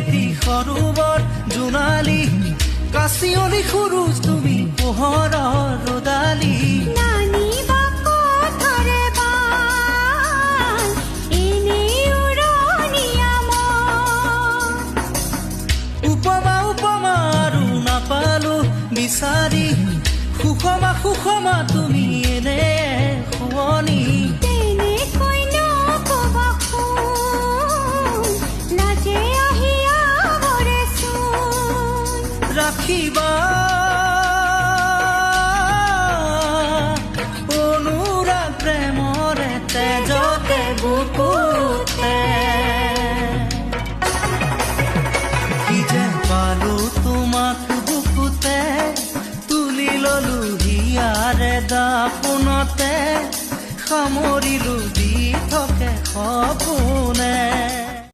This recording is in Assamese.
এটি সৰোবৰ জোনালী কাচিয়লি সুৰুজ তুমি পোহৰৰ ৰদালি উপমা উপমা আৰু নাপালো বিচাৰি সুষমা সুষমা তুমি এনে শুৱনি ৰাখিবা অনুৰাগ প্ৰেমৰে তেজতে বুকুতে কি যে পালো তোমাক বুকুতে তুলি ললো হিয়াৰে দাপোনতে সামৰিলো দি থাকে সপোন